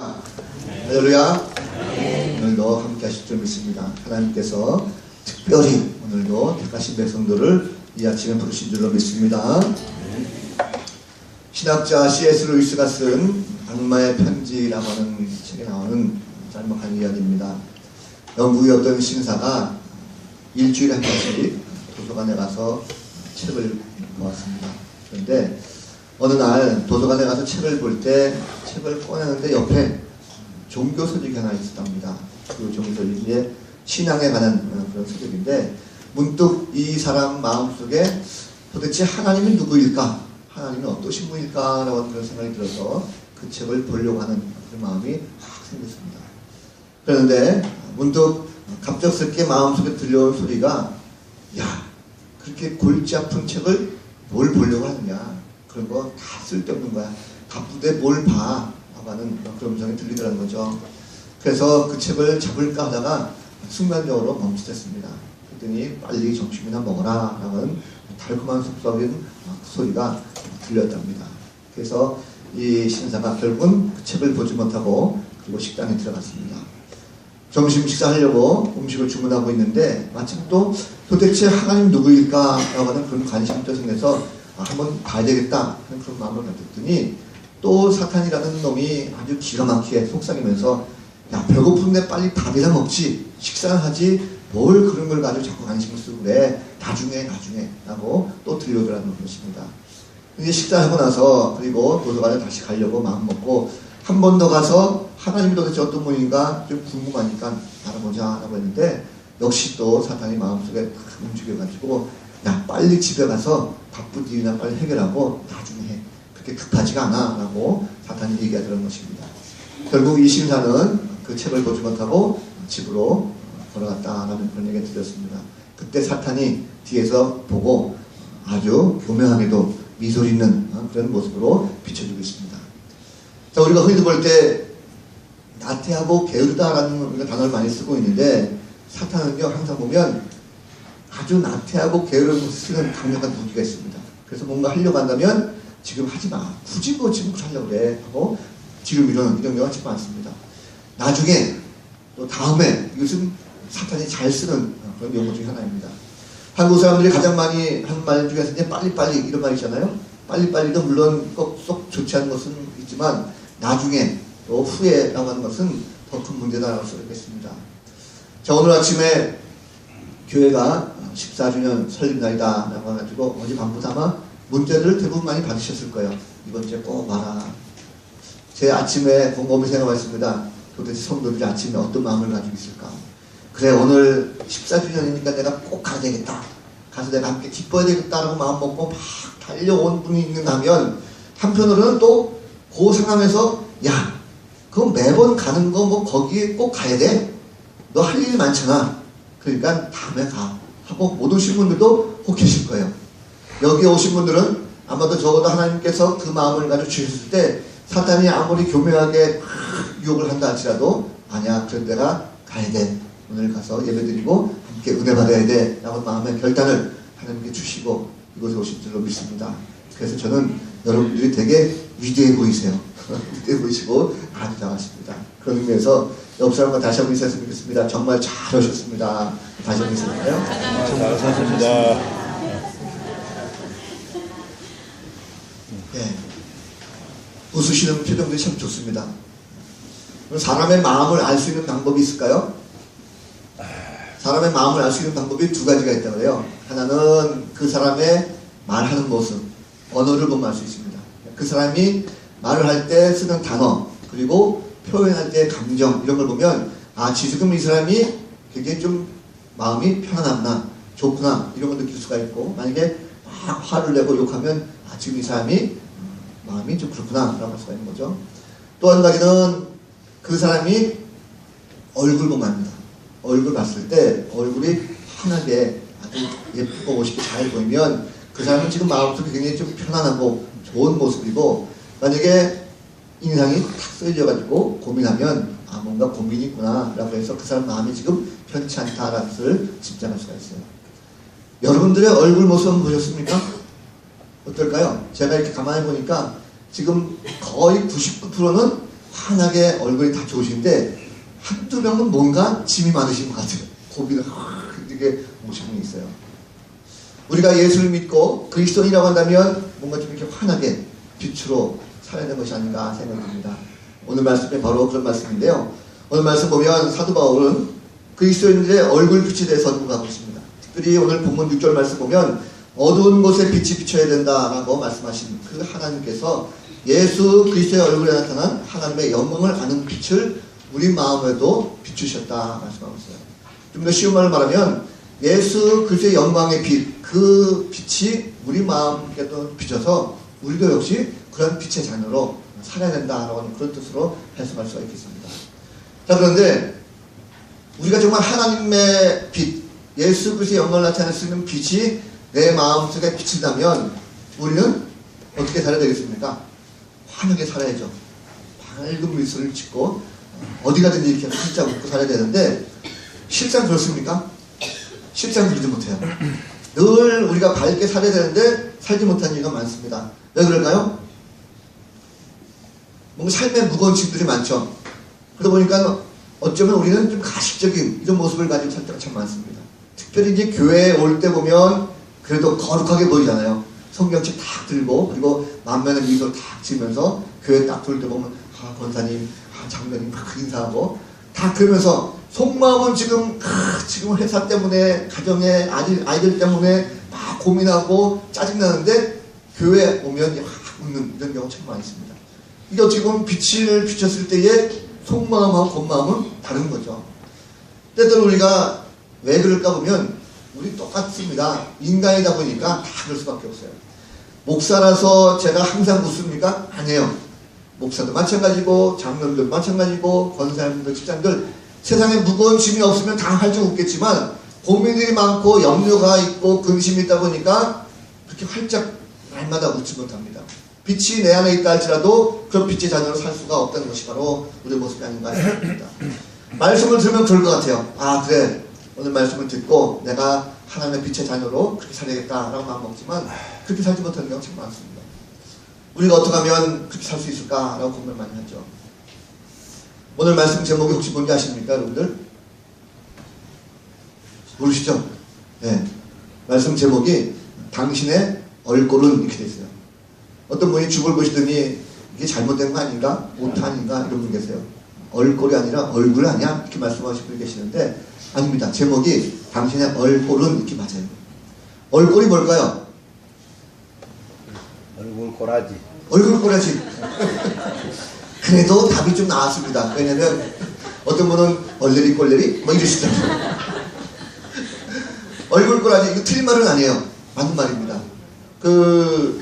할렐루야. 오늘도 함께 하실 줄 믿습니다. 하나님께서 특별히 오늘도 택하신 백성들을 이 아침에 부르신 줄로 믿습니다. 신학자 C.S. 루이스가 쓴 악마의 편지라고 하는 책에 나오는 짤막한 이야기입니다. 영국의 어떤 신사가 일주일에 한 번씩 도서관에 가서 책을 보았습니다. 그런데 어느 날 도서관에 가서 책을 볼 때 책을 꺼내는데 옆에 종교 서적이 하나 있었답니다. 그 종교 서적이 이제 신앙에 관한 그런 서적인데 문득 이 사람 마음속에 도대체 하나님이 누구일까? 하나님이 어떠신 분일까? 라고 하는 그런 생각이 들어서 그 책을 보려고 하는 그런 마음이 확 생겼습니다. 그런데 문득 갑작스럽게 마음속에 들려온 소리가 야, 그렇게 골치 아픈 책을 뭘 보려고 하느냐? 그런 거 다 쓸데없는 거야. 바쁘대 뭘 봐. 라고 하는 그런 음성이 들리더라는 거죠. 그래서 그 책을 잡을까 하다가 순간적으로 멈칫했습니다. 그랬더니 빨리 점심이나 먹어라. 라고 하는 달콤한 속삭임 소리가 들렸답니다. 그래서 이 신사가 결국은 그 책을 보지 못하고 그리고 식당에 들어갔습니다. 점심 식사하려고 음식을 주문하고 있는데 마침 또 도대체 하나님 누구일까? 라고 하는 그런 관심도 생겨서 한번 봐야 되겠다 하는 그런 마음을 가졌더니 또 사탄이라는 놈이 아주 기가 막히게 속삭이면서 야, 배고픈데 빨리 밥이나 먹지, 식사는 하지, 뭘 그런 걸 가지고 자꾸 관심을 쓰고 그래, 나중에 라고 또 들려오더라는 것입니다. 이제 식사하고 나서 그리고 도서관에 다시 가려고 마음 먹고 한 번 더 가서 하나님이 도대체 어떤 분인가 좀 궁금하니까 알아보자 라고 했는데 역시 또 사탄이 마음속에 탁 움직여가지고 야, 빨리 집에 가서 바쁜 일이나 빨리 해결하고 나중에 해. 그렇게 급하지가 않아 라고 사탄이 얘기하더라는 것입니다. 결국 이 신사는 그 책을 보지 못하고 집으로 걸어갔다라는 그런 얘기가 들렸습니다. 그때 사탄이 뒤에서 보고 아주 교묘하게도 미소 짓는 그런 모습으로 비춰주고 있습니다. 자, 우리가 흔히 볼 때 나태하고 게으르다라는 우리가 단어를 많이 쓰고 있는데 사탄은요 항상 보면 아주 나태하고 게으른 쓰는 강력한 무기가 있습니다. 그래서 뭔가 하려고 한다면 지금 하지 마. 굳이 뭐 지금 하려고 그래. 하고 뒤로 미루는 이런 경우가 참 많습니다. 나중에 또 다음에 이것은 사탄이 잘 쓰는 그런 용어 중에 하나입니다. 한국 사람들이 가장 많이 하는 말 중에서 이제 빨리빨리 이런 말 있잖아요. 빨리빨리도 물론 꼭 속 좋지 않은 것은 있지만 나중에 또 후에라고 하는 것은 더 큰 문제다라고 써있겠습니다. 자, 오늘 아침에 교회가 14주년 설립날이다 라고 해가지고 어젯밤부터 아마 문자들을 대부분 많이 받으셨을 거예요. 이번 주에 꼭 와라. 제 아침에 곰곰이 생각했습니다. 도대체 성도들이 아침에 어떤 마음을 가지고 있을까. 그래, 오늘 14주년이니까 내가 꼭 가야 되겠다. 가서 내가 함께 기뻐야 되겠다라고 마음 먹고 막 달려온 분이 있는가 하면 한편으로는 또 그 상황에서 야, 그럼 매번 가는 거 뭐 거기에 꼭 가야 돼? 너 할 일 많잖아. 그러니까 다음에 가. 하고 못 오신 분들도 혹 계실 거예요. 여기 오신 분들은 아마도 적어도 하나님께서 그 마음을 가지고 주셨을 때 사탄이 아무리 교묘하게 유혹을 한다 할지라도 아니야, 그런 데가 가야 돼. 오늘 가서 예배드리고 함께 은혜 받아야 돼. 라고 마음의 결단을 하나님께 주시고 이곳에 오신 줄로 믿습니다. 그래서 저는 여러분들이 되게 위대해 보이세요. 위대해 보이시고 아주 잘하십니다. 그런 의미에서 옆 사람과 다시 한번 인사했으면 좋겠습니다. 정말 잘 오셨습니다. 다시 한번 인사할까요? 잘 오셨습니다. 네. 웃으시는 표정들이 참 좋습니다. 사람의 마음을 알 수 있는 방법이 있을까요? 사람의 마음을 알 수 있는 방법이 두 가지가 있다고 해요. 하나는 그 사람의 말하는 모습, 언어를 보면 알 수 있습니다. 그 사람이 말을 할 때 쓰는 단어, 그리고 표현할 때 감정, 이런 걸 보면 아, 지금 이 사람이 굉장히 좀 마음이 편안하구나, 좋구나, 이런 걸 느낄 수가 있고, 만약에 막 화를 내고 욕하면 아, 지금 이 사람이 마음이 좀 그렇구나 라고 할 수가 있는 거죠. 또 한 가지는 그 사람이 얼굴 보면 압니다. 얼굴 봤을 때 얼굴이 환하게 아주 예쁘고 멋있게 잘 보이면 그 사람은 지금 마음속에 굉장히 좀 편안하고 좋은 모습이고, 만약에 인상이 탁 쓰여져 가지고 고민하면 아, 뭔가 고민이 있구나 라고 해서 그 사람 마음이 지금 편치 않다라는 것을 짐작할 수가 있어요. 여러분들의 얼굴 모습 한번 보셨습니까? 어떨까요? 제가 이렇게 가만히 보니까 지금 거의 99%는 환하게 얼굴이 다 좋으신데 한두 명은 뭔가 짐이 많으신 것 같아요. 고비를 이렇게 오신 분이 있어요. 우리가 예수를 믿고 그리스도인이라고 한다면 뭔가 좀 이렇게 환하게 빛으로 살아야 되는 것이 아닌가 생각됩니다. 오늘 말씀이 바로 그런 말씀인데요. 오늘 말씀 보면 사도 바울은 그리스도인들의 얼굴 빛에 대해서 언급하고 있습니다. 특별히 오늘 본문 6절 말씀 보면 어두운 곳에 빛이 비춰야 된다라고 말씀하신 그 하나님께서 예수 그리스도의 얼굴에 나타난 하나님의 영광을 아는 빛을 우리 마음에도 비추셨다 말씀하고 있어요. 좀 더 쉬운 말을 말하면 예수 그리스도의 영광의 빛, 그 빛이 우리 마음에도 비춰서 우리도 역시 그런 빛의 자녀로 살아야 된다라고 하는 그런 뜻으로 해석할 수가 있겠습니다. 자, 그런데 우리가 정말 하나님의 빛, 예수 그리스도의 영광을 나타낼 수 있는 빛이 내 마음속에 비친다면 우리는 어떻게 살아야 되겠습니까? 환하게 살아야죠. 밝은 미소를 짓고 어디 가든지 이렇게 활짝 웃고 살아야 되는데 실상 그렇습니까? 실상 그러지 못해요. 늘 우리가 밝게 살아야 되는데 살지 못하는 이유가 많습니다. 왜 그럴까요? 뭔가 삶에 무거운 짐들이 많죠. 그러다 보니까 어쩌면 우리는 좀 가식적인 이런 모습을 가지고 살 때가 참 많습니다. 특별히 이제 교회에 올 때 보면 그래도 거룩하게 보이잖아요. 성경책 탁 들고 그리고 만면의 미소 탁 지면서 교회 딱 돌 때 보면 권사님, 장로님 막 인사하고 다 그러면서 속마음은 지금 회사 때문에 가정에 아이들 때문에 막 고민하고 짜증나는데 교회 오면 막 웃는 이런 경우 참 많이 있습니다. 이게 어떻게 보면 빛을 비췄을 때의 속마음하고 겉마음은 다른 거죠. 때때로 우리가 왜 그럴까 보면 우리 똑같습니다. 인간이다 보니까 다 그럴 수밖에 없어요. 목사라서 제가 항상 웃습니까? 아니에요. 목사도 마찬가지고 장로님도 마찬가지고 권사님들 집장들 세상에 무거운 짐이 없으면 다 활짝 웃겠지만 고민들이 많고 염려가 있고 근심이 있다 보니까 그렇게 활짝 날마다 웃지 못합니다. 빛이 내 안에 있다 할지라도 그런 빛의 자녀로 살 수가 없다는 것이 바로 우리의 모습이 아닌가 생각합니다. 말씀을 들으면 그럴 것 같아요. 아 그래 오늘 말씀을 듣고 내가 하나님의 빛의 자녀로 그렇게 살아야겠다라고 마음먹지만 그렇게 살지 못하는 경우가 참 많습니다. 우리가 어떻게 하면 그렇게 살 수 있을까라고 고민을 많이 하죠. 오늘 말씀 제목이 혹시 뭔지 아십니까 여러분들? 모르시죠? 네. 말씀 제목이 당신의 얼굴은 이렇게 돼 있어요. 어떤 분이 죽을 보시더니 이게 잘못된 거 아닌가? 오타 아닌가? 이런 분 계세요. 얼굴이 아니라 얼굴 아니야? 이렇게 말씀하시는 분이 계시는데 아닙니다. 제목이 당신의 얼굴은 이렇게 맞아요. 얼굴이 뭘까요? 얼굴 꼬라지. 얼굴 꼬라지. 그래도 답이 좀 나왔습니다. 왜냐면 어떤 분은 얼레리 꼴레리 뭐 이러시잖아요. 얼굴 꼬라지 이거 틀린 말은 아니에요. 맞는 말입니다. 그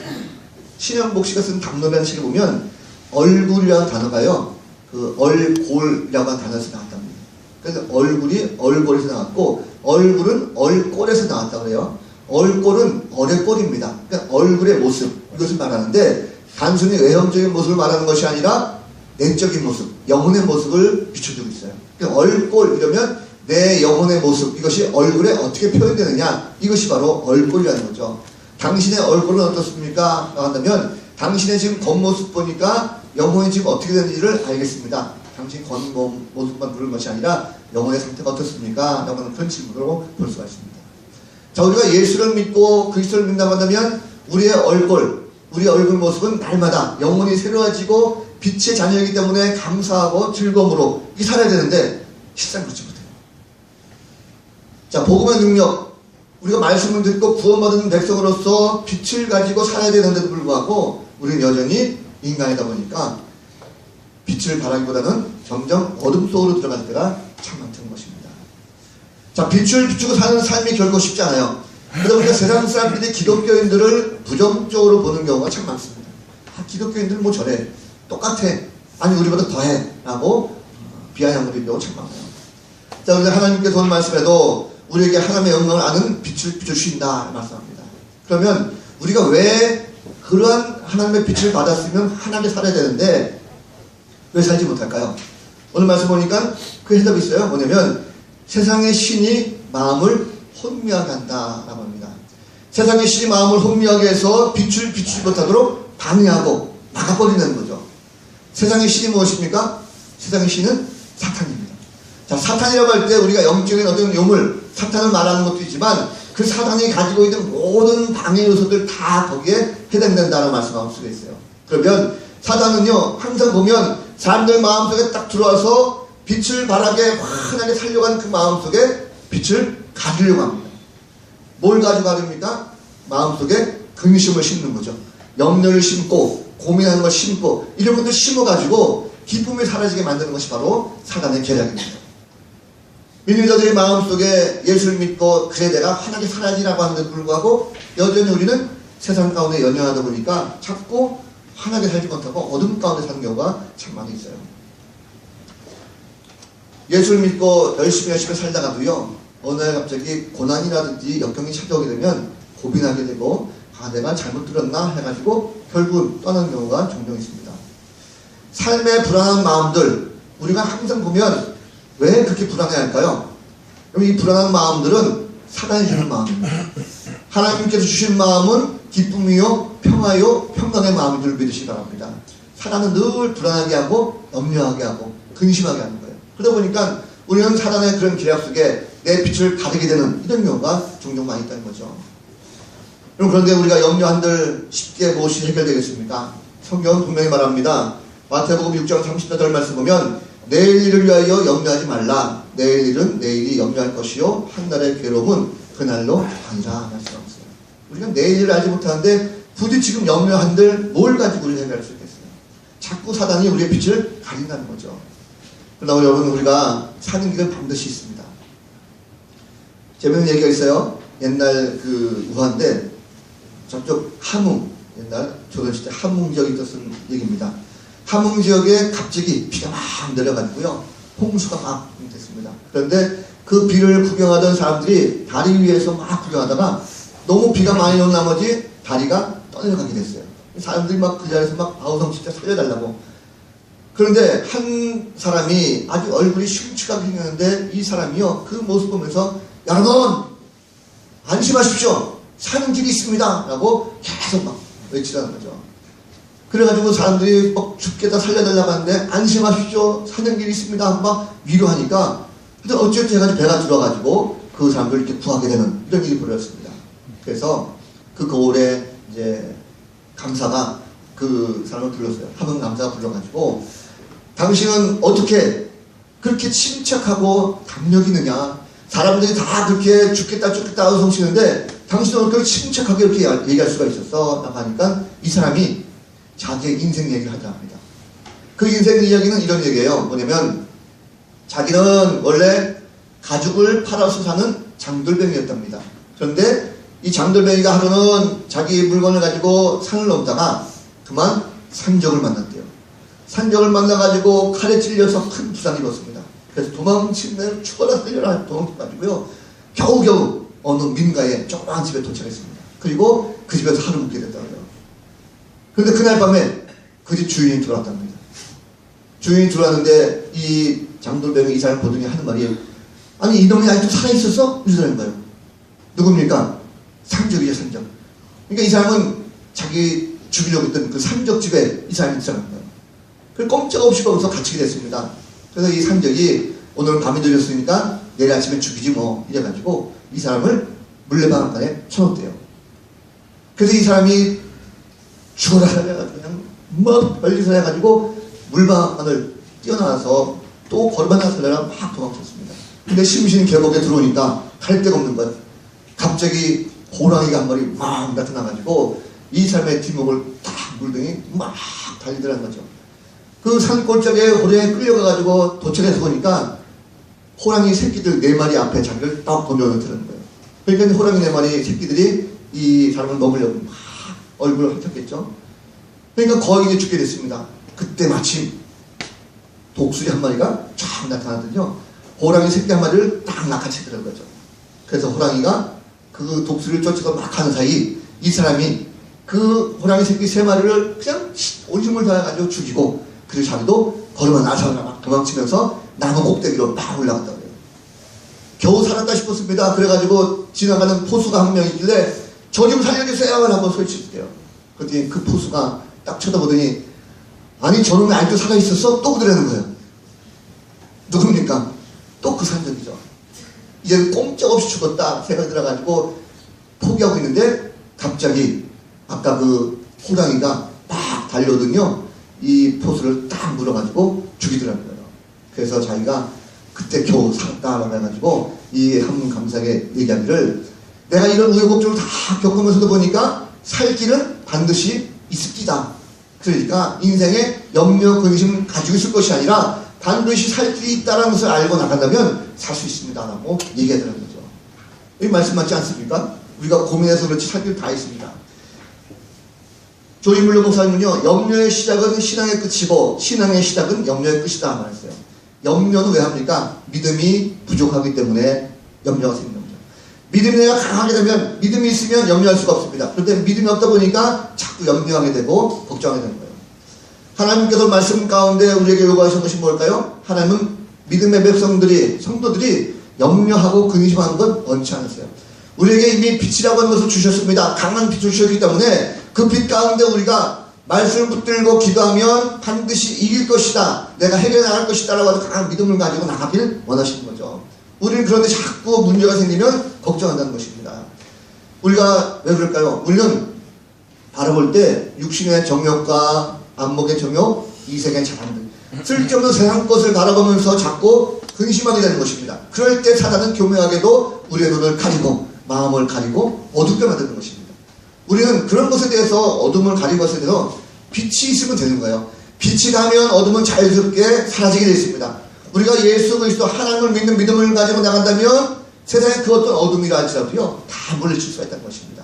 신영복 씨가 쓴 담론이라는 시를 보면 얼굴이라는 단어가요. 그 얼골이라고 하는 단어에서 나왔답니다. 그래서 얼굴이 얼골에서 나왔고 얼굴은 얼꼴에서 나왔다고 그래요. 얼꼴은 얼의 꼴입니다. 그러니까 얼굴의 모습 이것을 말하는데 단순히 외형적인 모습을 말하는 것이 아니라 내적인 모습, 영혼의 모습을 비춰주고 있어요. 그러니까 얼꼴 이러면 내 영혼의 모습 이것이 얼굴에 어떻게 표현되느냐 이것이 바로 얼꼴이라는 거죠. 당신의 얼굴은 어떻습니까? 한다면 당신의 지금 겉모습 보니까 영혼이 지금 어떻게 되는지를 알겠습니다. 당신 겉모습만 보는 것이 아니라 영혼의 상태가 어떻습니까? 라고 하는 그런 질문으로 볼 수가 있습니다. 자, 우리가 예수를 믿고 그리스도를 믿는다고 한다면 우리의 얼굴 모습은 날마다 영혼이 새로워지고 빛의 자녀이기 때문에 감사하고 즐거움으로 이렇게 살아야 되는데 실상 그렇지 못해요. 자, 복음의 능력 우리가 말씀을 듣고 구원받은 백성으로서 빛을 가지고 살아야 되는데도 불구하고 우리는 여전히 인간이다 보니까 빛을 바라기보다는 점점 어둠 속으로 들어갈 때가 참 많다는 것입니다. 자, 빛을 비추고 사는 삶이 결코 쉽지 않아요. 그러다 보니까 세상 사람들이 기독교인들을 부정적으로 보는 경우가 참 많습니다. 아, 기독교인들 뭐 저래 똑같아 아니 우리보다 더해 라고 비아냥을 드리는 경우가 참 많아요. 자, 그런데 하나님께서 오늘 말씀에도 우리에게 하나님의 영광을 아는 빛을 비춰주신다 말씀합니다. 그러면 우리가 왜 그러한 하나님의 빛을 받았으면 하나님께 살아야 되는데 왜 살지 못할까요? 오늘 말씀 보니까 그 해답이 있어요. 뭐냐면 세상의 신이 마음을 혼미하게 한다라고 합니다. 세상의 신이 마음을 혼미하게 해서 빛을 비추지 못하도록 방해하고 막아버리는 거죠. 세상의 신이 무엇입니까? 세상의 신은 사탄입니다. 자, 사탄이라고 할 때 우리가 영적인 어떤 요물, 사탄을 말하는 것도 있지만 그 사탄이 가지고 있는 모든 방해 요소들 다 거기에 해당된다는 말씀하고 쓰고 있어요. 그러면 사탄은요, 항상 보면 사람들 마음속에 딱 들어와서 빛을 바라게 환하게 살려가는 그 마음속에 빛을 가지려고 합니다. 뭘 가지고 가립니까? 마음속에 근심을 심는 거죠. 염려를 심고 고민하는 걸 심고 이런 것들 심어가지고 기쁨이 사라지게 만드는 것이 바로 사단의 계략입니다. 민주자들의 마음속에 예수를 믿고 그래 내가 환하게 살아야지라고 하는데도 불구하고 여전히 우리는 세상 가운데 연연하다 보니까 자꾸 환하게 살지 못하고 어둠 가운데 사는 경우가 참 많이 있어요. 예수를 믿고 열심히 살다가도요, 어느 날 갑자기 고난이라든지 역경이 찾아오게 되면 고민하게 되고 아 내가 잘못 들었나 해가지고 결국 떠나는 경우가 종종 있습니다. 삶의 불안한 마음들 우리가 항상 보면 왜 그렇게 불안해할까요? 이 불안한 마음들은 사단이 주는 마음입니다. 하나님께서 주신 마음은 기쁨이요 평화요 평강의 마음인 줄 믿으시기 바랍니다. 사단은 늘 불안하게 하고 염려하게 하고 근심하게 하는 거예요. 그러다 보니까 우리는 사단의 그런 계략 속에 내 빛을 가리게 되는 이런 경우가 종종 많이 있다는 거죠. 그런데 우리가 염려한들 쉽게 무엇이 해결되겠습니까? 성경은 분명히 말합니다. 마태복음 6장 30절 말씀 보면 내일 일을 위하여 염려하지 말라. 내일 일은 내일이 염려할 것이요 한날의 괴로움은 그날로 아니라 말씀하고 있어요. 우리가 내일을 알지 못하는데 부디 지금 염려한들 뭘 가지고 우리가 해결할 수 있겠어요? 자꾸 사단이 우리의 빛을 가린다는 거죠. 그러나 여러분 우리가 사는 길은 반드시 있습니다. 재밌는 얘기가 있어요. 옛날 그 우한데 저쪽 함흥, 옛날 조선시대 함흥 지역이 있었던 얘기입니다. 함흥 지역에 갑자기 비가 막 내려가지고요. 홍수가 막 됐습니다. 그런데 그 비를 구경하던 사람들이 다리 위에서 막 구경하다가 너무 비가 많이 온 나머지 다리가 떠내려가게 됐어요. 사람들이 막 그 자리에서 막 아우성 진짜 살려달라고. 그런데 한 사람이 아주 얼굴이 흉측하게 생겼는데 이 사람이요. 그 모습 보면서 여러분 안심하십시오. 사는 길이 있습니다. 라고 계속 막 외치라는 거죠. 그래가지고 사람들이 막 죽겠다 살려달라고 하는데 안심하십시오. 사는 길이 있습니다. 막 위로하니까 근데 어쨌든 해가지고 배가 들어가지고 그 사람들 이렇게 구하게 되는 이런 일이 벌어졌습니다. 그래서 그 거울에 이제 감사가 그 사람을 불렀어요. 함흥 감사가 불러가지고 당신은 어떻게 그렇게 침착하고 담력 있느냐. 사람들이 다 그렇게 죽겠다 성치는데 당신은 어떻게 침착하게 이렇게 얘기할 수가 있었어? 라고 하니까 이 사람이 자기의 인생 얘기를 하자 합니다. 그 인생 이야기는 이런 얘기예요. 뭐냐면 자기는 원래 가죽을 팔아서 사는 장돌뱅이였답니다. 그런데 이 장돌뱅이가 하루는 자기 물건을 가지고 산을 넘다가 그만 산적을 만났대요. 산적을 만나가지고 칼에 찔려서 큰 부상을 입었습니다. 그래서 도망치는 죽어라 살려라 도망쳐가지고요. 겨우겨우 어느 민가에 조그마한 집에 도착했습니다. 그리고 그 집에서 하루 묵게 됐다고요. 그런데 그날 밤에 그 집 주인이 들어왔답니다. 주인이 들어왔는데 이 장돌뱅이 이 사람 보더니 하는 말이 아니 이놈이 아직도 살아있었어? 이러는 거예요. 누굽니까? 산적이죠 산적. 그러니까 이 사람은 자기 죽이려고 했던 그 산적집에 이 사람이 들어간 거예요. 그래서 꼼짝없이 거기서 갇히게 됐습니다. 그래서 이 산적이 오늘 밤이 늦었으니까 내일 아침에 죽이지 뭐 이래가지고 이 사람을 물레방앗간에 쳐놓대요. 그래서 이 사람이 죽어라 해가지고 그냥 막 별짓을 해가지고 물방앗간을 뛰어나와서 또 걸음만 나서려라 막 도망쳤습니다. 근데 심신 계곡에 들어오니까 갈 데가 없는 거예요. 갑자기 호랑이가 한 마리 막 나타나가지고 이 사람의 뒷목을 딱 물더니 막 달리더라는 거죠. 그 산골짜기에 호랑이에 끌려가가지고 도착해서 보니까 호랑이 새끼들 4마리 앞에 자기를 딱 던져놓더라는 거예요. 그러니까 호랑이 4마리 새끼들이 이 사람을 먹으려고 막 얼굴을 핥았겠죠. 그러니까 거의 이제 죽게 됐습니다. 그때 마침 독수리 한 마리가 쫙 나타나더니요. 호랑이 새끼 한 마리를 딱 낚아채더라는 거죠. 그래서 호랑이가 그 독수리를 쫓아서 막 하는 사이 이 사람이 그 호랑이 새끼 3마리를 그냥 온 힘을 다해가지고 죽이고 그리고 자기도 걸음만 나서나 막 도망치면서 나무 꼭대기로 막 올라갔다고 해요. 겨우 살았다 싶었습니다. 그래가지고 지나가는 포수가 한 명 있길래 저 좀 살려주세요 라고 소리쳤대요. 그랬더니 그 포수가 딱 쳐다보더니 아니 저놈이 아직도 살아있었어? 또 그러는 거예요. 누굽니까? 또 그 산적이죠. 이제 꼼짝없이 죽었다 생각이 들어가지고 포기하고 있는데 갑자기 아까 그 호랑이가 막 달려오더니요 이 포수를 딱 물어가지고 죽이더라고요. 그래서 자기가 그때 겨우 살았다라고 해가지고 이 한문 감사의 얘기하기를 내가 이런 우여곡절을 다 겪으면서도 보니까 살 길은 반드시 있을 끼다. 그러니까 인생에 염려 근심 가지고 있을 것이 아니라 반드시 살 길이 있다는 것을 알고 나간다면 살 수 있습니다 라고 얘기하더라는 거죠. 이 말씀 맞지 않습니까? 우리가 고민해서 그렇지 살 길 다 있습니다. 조이물러 목사님은요 염려의 시작은 신앙의 끝이고 신앙의 시작은 염려의 끝이다 말했어요. 염려는 왜 합니까? 믿음이 부족하기 때문에 염려가 생기는 거죠. 믿음이 내가 강하게 되면 믿음이 있으면 염려할 수가 없습니다. 그런데 믿음이 없다 보니까 자꾸 염려하게 되고 걱정하게 되는 거예요. 하나님께서 말씀 가운데 우리에게 요구하신 것이 뭘까요? 하나님은 믿음의 백성들이 성도들이 염려하고 근심하는 건 원치 않으세요. 우리에게 이미 빛이라고 하는 것을 주셨습니다. 강한 빛을 주셨기 때문에 그 빛 가운데 우리가 말씀을 붙들고 기도하면 반드시 이길 것이다. 내가 해결해 나갈 것이다 라고 하는 강한 믿음을 가지고 나가길 원하시는 거죠. 우리는 그런데 자꾸 문제가 생기면 걱정한다는 것입니다. 우리가 왜 그럴까요? 우리는 바라볼 때 육신의 정욕과 안목의 정욕, 이색의 자랑들 쓸데없는 세상 것을 바라보면서 자꾸 근심하게 되는 것입니다. 그럴 때 사단은 교묘하게도 우리의 눈을 가리고 마음을 가리고 어둡게 만드는 것입니다. 우리는 그런 것에 대해서 어둠을 가리고 것에 대해서 빛이 있으면 되는 거예요. 빛이 나면 어둠은 자연스럽게 사라지게 되어 있습니다. 우리가 예수 그리스도 하나님을 믿는 믿음을 가지고 나간다면 세상에 그 어떤 어둠이라 할지라도요 다 물리칠 수가 있다는 것입니다.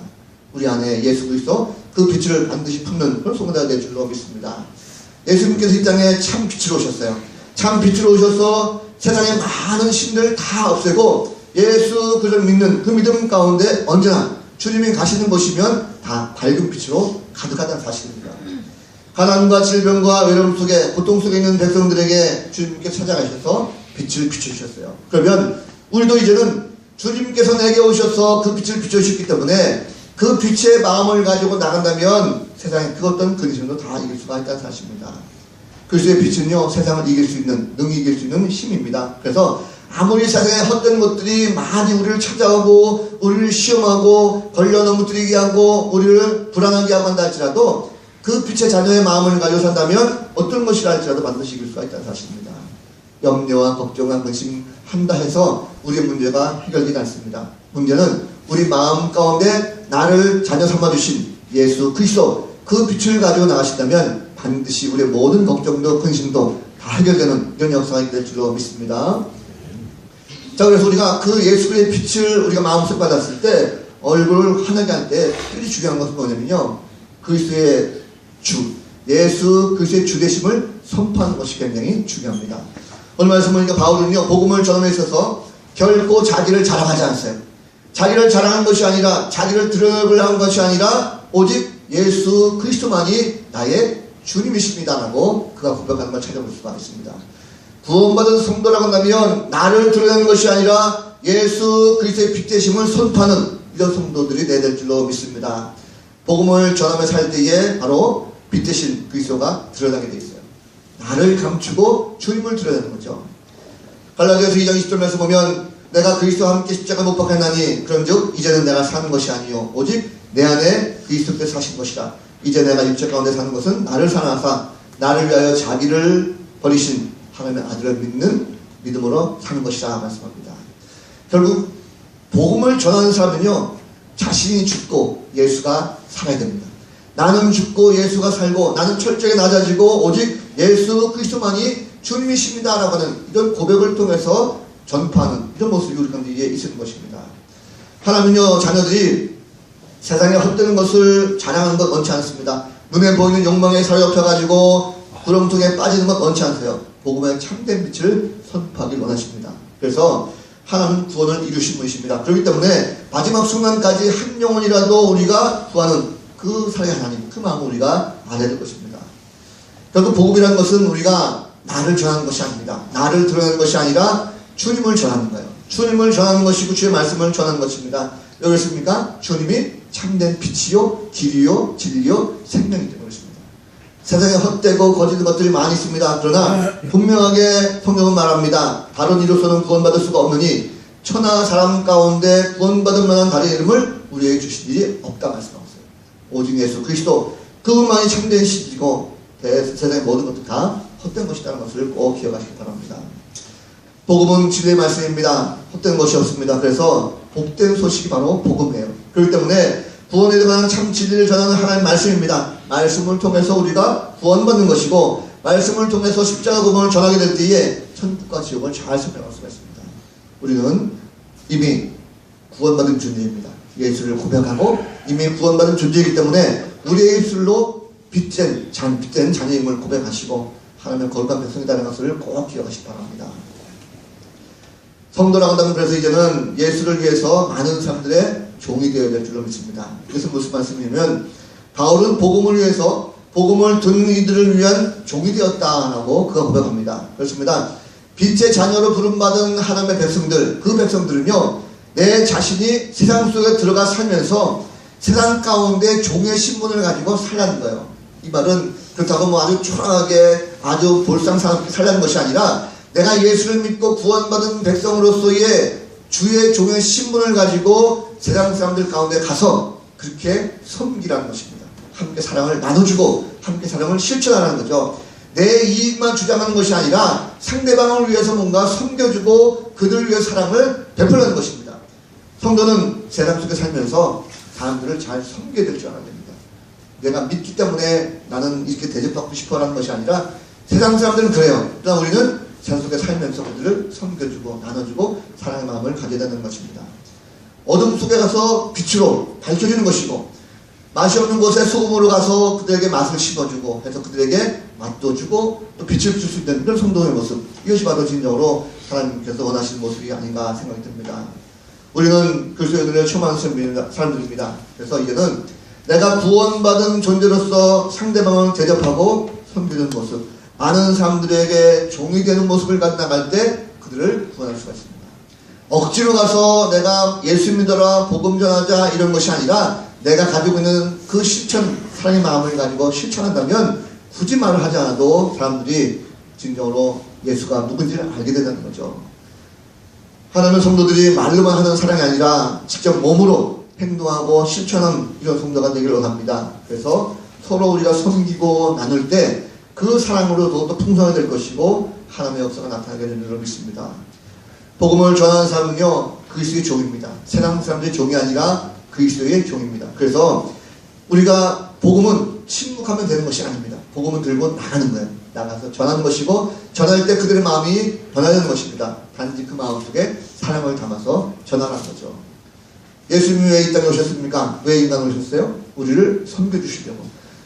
우리 안에 예수 그리스도 그 빛을 반드시 품는 그런 소문자가 될 줄로 믿습니다. 예수님께서 이 땅에 참 빛으로 오셨어요. 참 빛으로 오셔서 세상의 많은 신들 다 없애고 예수 그리스도를 믿는 그 믿음 가운데 언제나 주님이 가시는 곳이면 다 밝은 빛으로 가득하다는 사실입니다. 가난과 질병과 외로움 속에 고통 속에 있는 백성들에게 주님께 찾아가셔서 빛을 비춰주셨어요. 그러면 우리도 이제는 주님께서 내게 오셔서 그 빛을 비춰주셨기 때문에 그 빛의 마음을 가지고 나간다면 세상에 그 어떤 근심도 다 이길 수가 있다는 사실입니다. 그리스도의 빛은요 세상을 이길 수 있는 능히 이길 수 있는 힘입니다. 그래서 아무리 세상에 헛된 것들이 많이 우리를 찾아오고 우리를 시험하고 걸려 넘어뜨리게 하고 우리를 불안하게 하고 한다 할지라도 그 빛의 자녀의 마음을 가지고 산다면 어떤 것이라 할지라도 반드시 이길 수가 있다는 사실입니다. 염려와 걱정과 근심 한다 해서 우리의 문제가 해결되지 않습니다. 문제는 우리 마음 가운데 나를 자녀 삼아주신 예수 그리스도 그 빛을 가지고 나가신다면 반드시 우리의 모든 걱정도 근심도 다 해결되는 이런 역사가 될 줄로 믿습니다. 자, 그래서 우리가 그 예수 그리스도의 빛을 우리가 마음속에 받았을 때 얼굴을 환하게 할 때 특별히 중요한 것은 뭐냐면요 그리스도의 주, 예수 그리스도의 주 되심을 선포하는 것이 굉장히 중요합니다. 오늘 말씀 보니까 바울은요 복음을 전함에 있어서 결코 자기를 자랑하지 않았어요. 자기를 자랑한 것이 아니라 자기를 드러내려고 한 것이 아니라 오직 예수 그리스도만이 나의 주님이십니다 라고 그가 고백하는 걸 찾아볼 수가 있습니다. 구원받은 성도라고 한다면 나를 드러내는 것이 아니라 예수 그리스도의 빛 되심을 선포하는 이런 성도들이 되어야 될 줄로 믿습니다. 복음을 전하며 살 때에 바로 빛 되신 그리스도가 드러나게 되어 있어요. 나를 감추고 주님을 드러내는 거죠. 갈라디아서 2장 20절 말씀 보면 내가 그리스도와 함께 십자가 못 박혔나니 그런즉 이제는 내가 사는 것이 아니요 오직 내 안에 그리스도께서 사신 것이라. 이제 내가 육체 가운데 사는 것은 나를 사랑하사 나를 위하여 자기를 버리신 하나님의 아들을 믿는 믿음으로 사는 것이라 말씀합니다. 결국 복음을 전하는 사람은요 자신이 죽고 예수가 살아야 됩니다. 나는 죽고 예수가 살고 나는 철저히 낮아지고 오직 예수 그리스도만이 주님이십니다 라고 하는 이런 고백을 통해서 전파하는 이런 모습이 우리 가운데 있는 것입니다. 하나님은요 자녀들이 세상에 헛되는 것을 자랑하는 것 원치 않습니다. 눈에 보이는 욕망에 사로잡혀가지고 구렁텅이에 빠지는 것 원치 않으세요. 복음의 참된 빛을 선포하길 원하십니다. 그래서 하나님은 구원을 이루신 분이십니다. 그렇기 때문에 마지막 순간까지 한 영혼이라도 우리가 구하는 그 사랑의 하나님, 그 마음을 우리가 알아야 될 것입니다. 결국 복음이라는 것은 우리가 나를 전하는 것이 아닙니다. 나를 드러내는 것이 아니라 주님을 전하는 거예요. 주님을 전하는 것이고 주의 말씀을 전하는 것입니다. 왜 그렇습니까? 주님이 참된 빛이요 길이요 진리요 생명이기 때문에 그렇습니다. 세상에 헛되고 거짓된 것들이 많이 있습니다. 그러나 분명하게 성경은 말합니다. 다른 이로서는 구원받을 수가 없느니 천하 사람 가운데 구원받을 만한 다른 이름을 우리에게 주신 일이 없다 말씀하셨어요. 오직 예수 그리스도 그분만이 참된 신이고 세상의 모든 것도 다 헛된 것이라는 것을 꼭 기억하시기 바랍니다. 복음은 진리의 말씀입니다. 헛된 것이 없습니다. 그래서 복된 소식이 바로 복음이에요. 그렇기 때문에 구원에 대한 참 진리를 전하는 하나님의 말씀입니다. 말씀을 통해서 우리가 구원받는 것이고 말씀을 통해서 십자가 복음을 전하게 될 때에 천국과 지옥을 잘 설명할 수가 있습니다. 우리는 이미 구원받은 존재입니다. 예수를 고백하고 이미 구원받은 존재이기 때문에 우리의 입술로 빛된 자녀임을 고백하시고 하나님의 거룩한 백성이라는 것을 꼭 기억하시기 바랍니다. 성도라고 한다면 그래서 이제는 예수를 위해서 많은 사람들의 종이 되어야 될 줄로 믿습니다. 그래서 무슨 말씀이냐면 바울은 복음을 위해서 복음을 듣는 이들을 위한 종이 되었다라고 그가 고백합니다. 그렇습니다. 빛의 자녀로 부름받은 하나님의 백성들, 그 백성들은요 내 자신이 세상 속에 들어가 살면서 세상 가운데 종의 신분을 가지고 살라는 거예요. 이 말은 그렇다고 뭐 아주 초라하게 아주 볼상사납게 살라는 것이 아니라 내가 예수를 믿고 구원받은 백성으로서의 주의 종의 신분을 가지고 세상 사람들 가운데 가서 그렇게 섬기라는 것입니다. 함께 사랑을 나눠주고 함께 사랑을 실천하라는 거죠. 내 이익만 주장하는 것이 아니라 상대방을 위해서 뭔가 섬겨주고 그들을 위해 사랑을 베풀라는 것입니다. 성도는 세상 속에 살면서 사람들을 잘 섬겨야 될 줄 알아야 됩니다. 내가 믿기 때문에 나는 이렇게 대접받고 싶어라는 것이 아니라 세상 사람들은 그래요. 그러나 우리는 세상 속에 살면서 그들을 섬겨주고 나눠주고 사랑의 마음을 가져야 되는 것입니다. 어둠 속에 가서 빛으로 밝혀주는 것이고 맛이 없는 곳에 소금으로 가서 그들에게 맛을 심어주고 해서 그들에게 맛도 주고 또 빛을 줄 수 있는 그런 성도의 모습, 이것이 바로 진정으로 하나님께서 원하시는 모습이 아닌가 생각이 듭니다. 우리는 그리스도의 은혜를 체험하는 사람들입니다. 그래서 이제는 내가 구원받은 존재로서 상대방을 대접하고 섬기는 모습, 많은 사람들에게 종이 되는 모습을 가져 나갈 때 그들을 구원할 수가 있습니다. 억지로 가서 내가 예수 믿어라 복음 전하자 이런 것이 아니라 내가 가지고 있는 그 실천, 사랑의 마음을 가지고 실천한다면 굳이 말을 하지 않아도 사람들이 진정으로 예수가 누군지를 알게 된다는 거죠. 하나님의 성도들이 말로만 하는 사랑이 아니라 직접 몸으로 행동하고 실천하는 이런 성도가 되기를 원합니다. 그래서 서로 우리가 섬기고 나눌 때 그 사랑으로 더욱더 풍성하게 될 것이고 하나님의 역사가 나타나게 되는 줄로 믿습니다. 복음을 전하는 사람은요 그리스도의 종입니다. 세상 사람들의 종이 아니라 그리스도의 종입니다. 그래서 우리가 복음은 침묵하면 되는 것이 아닙니다. 복음은 들고 나가는 거예요. 나가서 전하는 것이고 전할 때 그들의 마음이 변화되는 것입니다. 단지 그 마음 속에 사랑을 담아서 전하라는 거죠. 예수님이 왜 이 땅에 오셨습니까? 왜 인간으로 오셨어요? 우리를 섬겨주시려고.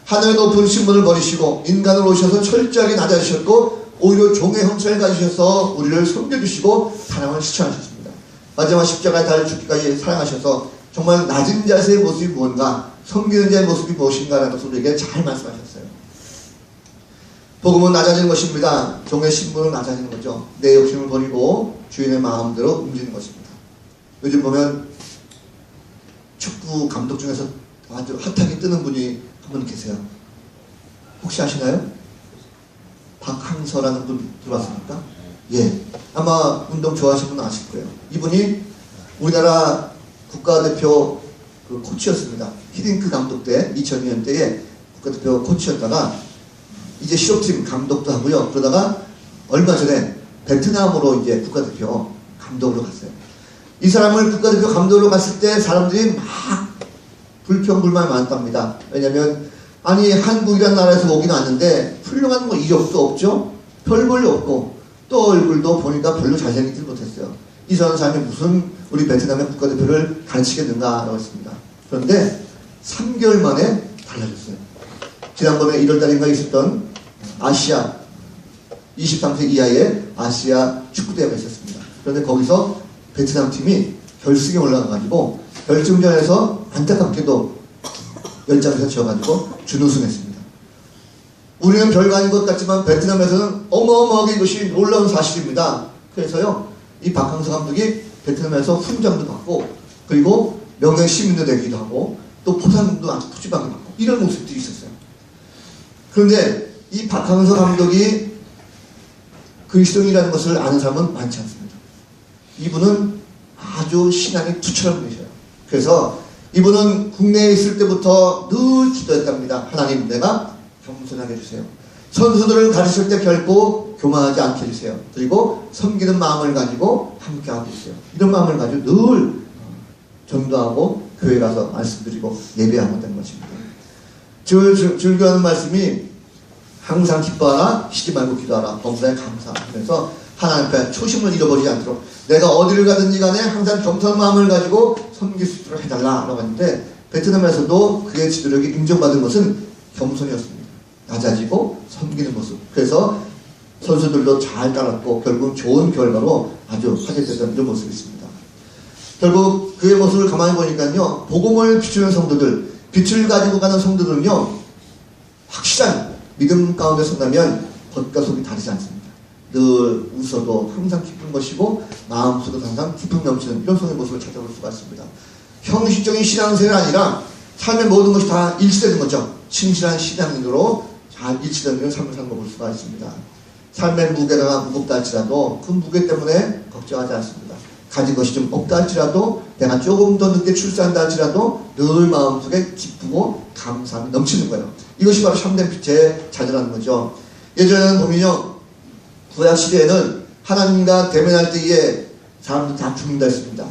하늘의 높은 신분을 버리시고 인간으로 오셔서 철저하게 낮아지셨고 오히려 종의 형체를 가지셔서 우리를 섬겨주시고 사랑을 실천하셨습니다. 마지막 십자가에 달려 죽기까지 사랑하셔서 정말 낮은 자세의 모습이 무언가, 섬기는 자의 모습이 무엇인가라는 것을 우리에게 잘 말씀하셨어요. 복음은 낮아지는 것입니다. 종의 신분은 낮아지는 거죠. 내 욕심을 버리고 주인의 마음대로 움직이는 것입니다. 요즘 보면 축구 감독 중에서 아주 핫하게 뜨는 분이 한 분 계세요. 혹시 아시나요? 박항서라는 분 들어왔습니까? 예. 아마 운동 좋아하시는 분은 아실 거예요. 이분이 우리나라 국가대표 그 코치였습니다. 히딩크 감독 때 2002년 때에 국가대표 코치였다가 이제 실업팀 감독도 하고요. 그러다가 얼마 전에 베트남으로 이제 국가대표 감독으로 갔어요. 이 사람을 국가대표 감독으로 갔을 때 사람들이 막 불평불만이 많답니다. 왜냐면 아니 한국이라는 나라에서 오긴 왔는데 훌륭한 뭐 이력도 없죠. 별 볼일 없고 또 얼굴도 보니까 별로 잘생기지 못했어요. 이 사람이 무슨 우리 베트남의 국가대표를 가르치겠는가라고 했습니다. 그런데 3개월 만에 달라졌어요. 지난번에 1월달인가 있었던 아시아 23세 이하의 아시아 축구대회가 있었습니다. 그런데 거기서 베트남 팀이 결승에 올라가가지고 결승전에서 안타깝게도 연장에서 져가지고 준우승했습니다. 우리는 별거 아닌 것 같지만 베트남에서는 어마어마하게 이것이 놀라운 사실입니다. 그래서요 이 박항서 감독이 베트남에서 훈장도 받고 그리고 명예 시민도 되기도 하고 또 포상금도 아주 푸짐하게 받고 이런 모습들이 있었어요. 그런데 이 박항서 감독이 그리스도인이라는 것을 아는 사람은 많지 않습니다. 이분은 아주 신앙이 투철한 분이셔요. 그래서 이분은 국내에 있을 때부터 늘 기도했답니다. 하나님, 내가 겸손하게 해주세요. 선수들을 가르칠 때 결코 교만하지 않게 해주세요. 그리고 섬기는 마음을 가지고 함께하고 있어요. 이런 마음을 가지고 늘 전도하고 교회 가서 말씀드리고 예배하고 있다는 것입니다. 즐겨하는 말씀이 항상 기뻐하라, 쉬지 말고 기도하라, 범사에 감사하면서 하나님 앞에 초심을 잃어버리지 않도록 내가 어디를 가든지 간에 항상 겸손한 마음을 가지고 섬길 수 있도록 해달라라고 하는데, 베트남에서도 그의 지도력이 인정받은 것은 겸손이었습니다. 낮아지고 섬기는 모습. 그래서 선수들도 잘 따랐고 결국 좋은 결과로 아주 화제됐던 이런 모습이 있습니다. 결국 그의 모습을 가만히 보니까요, 복음을 비추는 성도들, 빛을 가지고 가는 성도들은요, 확실한 믿음 가운데 선다면 겉과 속이 다르지 않습니다. 늘 웃어도 항상 기쁜 것이고 마음속도 항상 기쁨 넘치는 이런 성의 모습을 찾아볼 수가 있습니다. 형식적인 신앙생활이 아니라 삶의 모든 것이 다 일치되는 거죠. 신실한 신앙인으로 잘 일치되는 삶을 사는 걸 볼 수가 있습니다. 삶의 무게가 무겁다 할지라도 그 무게 때문에 걱정하지 않습니다. 가진 것이 좀 없다 할지라도, 내가 조금 더 늦게 출산한다 할지라도 늘 마음속에 기쁘고 감사함이 넘치는 거예요. 이것이 바로 참된 빛의 자녀라는 거죠. 예전에는 보면요, 구약 시대에는 하나님과 대면할 때에 사람들이 다 죽는다 했습니다.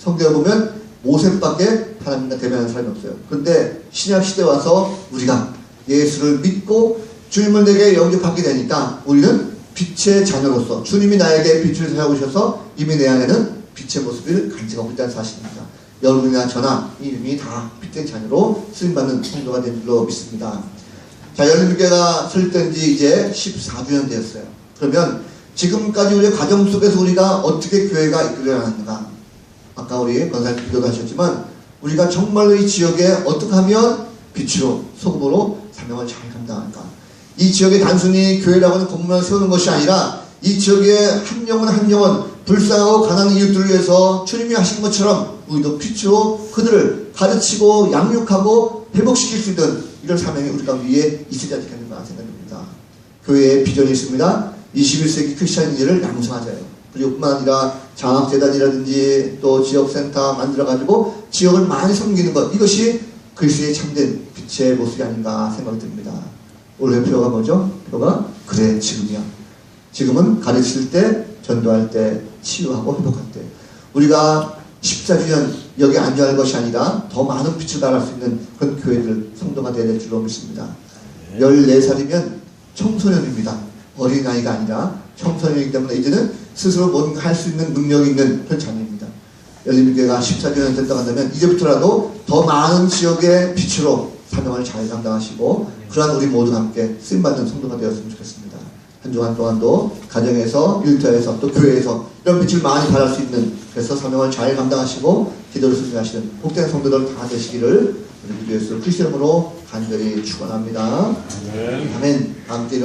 성경에 보면 모세밖에 하나님과 대면하는 사람이 없어요. 그런데 신약 시대에 와서 우리가 예수를 믿고 주님을 내게 영접하게 되니까 우리는 빛의 자녀로서 주님이 나에게 빛을 세우셔서 이미 내 안에는 빛의 모습을 간직하고 있다는 사실입니다. 여러분이나 저나 이미 다 빛의 자녀로 쓰임받는 성도가 된 줄로 믿습니다. 자, 열린교회가 설립된 지 이제 14주년 되었어요. 그러면 지금까지 우리의 과정 속에서 우리가 어떻게 교회가 이끌어가는가? 아까 우리 권사님 기도도 하셨지만 우리가 정말로 이 지역에 어떻게 하면 빛으로 소금으로 사명을 잘 감당할까? 이 지역에 단순히 교회라고 하는 건물만 세우는 것이 아니라 이 지역의 한 영혼 한 영혼 불쌍하고 가난한 이웃들을 위해서 주님이 하신 것처럼 우리도 빛으로 그들을 가르치고 양육하고 회복시킬 수 있는 이런 사명이 우리 가운데 있어야 되겠는가 생각됩니다. 교회에 비전이 있습니다. 21세기 크리스찬인지를 양성하자요. 그리고 뿐만 아니라 장학재단이라든지 또 지역센터 만들어가지고 지역을 많이 섬기는 것, 이것이 그리스도의 참된 빛의 모습이 아닌가 생각이 듭니다. 올해 표가 뭐죠? 표가 그래 지금이야. 지금은 가르칠 때, 전도할 때, 치유하고 회복할 때. 우리가 14주년 여기 안주할 것이 아니라 더 많은 빛을 발할 수 있는 그런 교회들, 성도가 되어야 될 줄로 믿습니다. 14살이면 청소년입니다. 어린아이가 아니라 청소년이기 때문에 이제는 스스로 뭔가 할 수 있는 능력이 있는 그런 자녀입니다. 열린교회가 14주년 됐다고 한다면 이제부터라도 더 많은 지역의 빛으로 사명을 잘 감당하시고 그러한 우리 모두 함께 쓰임받는 성도가 되었으면 좋겠습니다. 한 주간 동안도 가정에서, 일터에서, 또 교회에서 이런 빛을 많이 발할 수 있는, 그래서 사명을 잘 감당하시고 기도를 수행하시는 복된 성도들 다 되시기를 우리 예수 그리스도 이름으로 간절히 축원합니다. 아멘. 함께 일어나